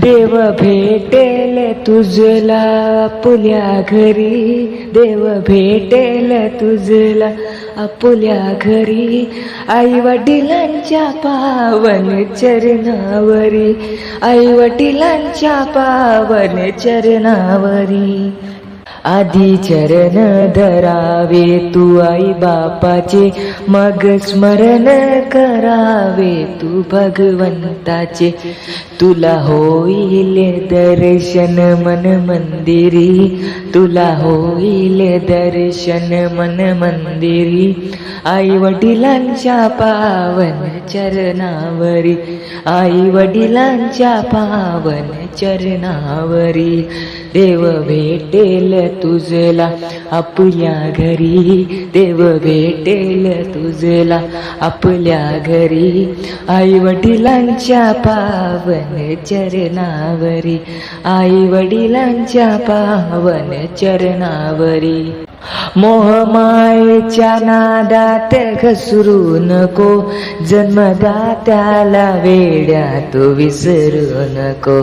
देव भेटेल तुझला आपुल्या घरी, देव भेटेल तुझला आपुल्या घरी, आई वडिलांच्या पावन चरणावरी, आई वडिलांच्या पावन चरणावरी. आधी चरण धरावे तू आई बापाचे, मग स्मरण करावे तू भगवंताचे. तुला होईल दर्शन मन मंदिरी, तुला होईल दर्शन मन मंदिरी. आई वडिलांच्या पावन चरणावरी, आई वडिलांच्या पावन चरणावरी. देव भेटेल तुझला आपल्या घरी, देव भेटेल तुझला आपल्या घरी, आई वडिलांच्या पावन चरणावरी, आई वडिलांच्या पावन चरणावरी. मोहमायेच्या नादात घसरू नको, जन्मदात्याला वेड्यात विसरू नको.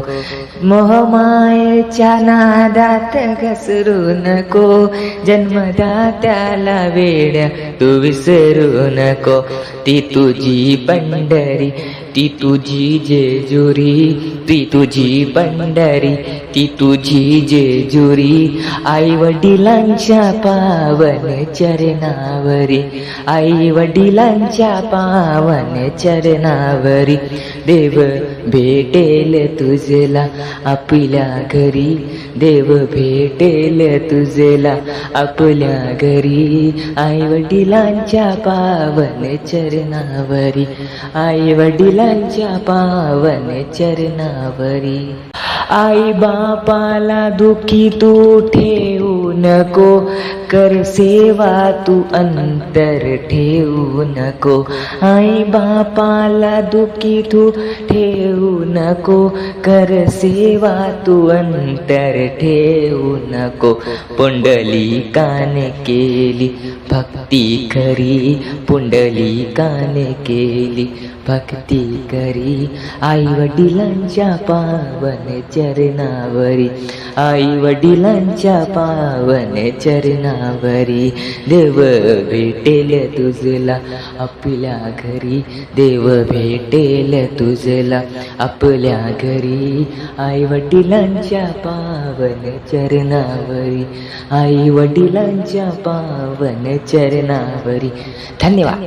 मोहमायेच्या नादात घसरू नको, जन्मदात्याला वेड्या तू विसरू नको. ती तुझी पंढरी, ती तुझी जेजुरी, ती तुझी पंढरी, ती तुझी जेजुरी. आई वडिलांच्या पावन चरणावरी, आई वडिलांच्या पावन चरणावरी. देव भेटेल तुझला आपल्या घरी, देव भेटेल तुझला आपल्या घरी, आई वडिलांच्या पावन चरणावरी, आई वडिलांच्या पावन चरणावरी. आई बापाला दुखी तू ठेवू नको, कर सेवा तू अंतर ठेवू नको. आई बापाला दुखी तू ठेवू नको, कर सेवा तू अंतर ठेवू नको. पुंडलिकाने केली भक्ती खरी, पुंडलिकाने केली भक्ती करी. आई वडिलांच्या पावन चरणावरी, आई वडिलांच्या पावन चरणावरी. देव भेटेल तुझला आपल्या घरी, देव भेटेल तुझला आपल्या घरी, आई वडिलांच्या पावन चरणावरी, आई वडिलांच्या पावन चरणावरी. धन्यवाद.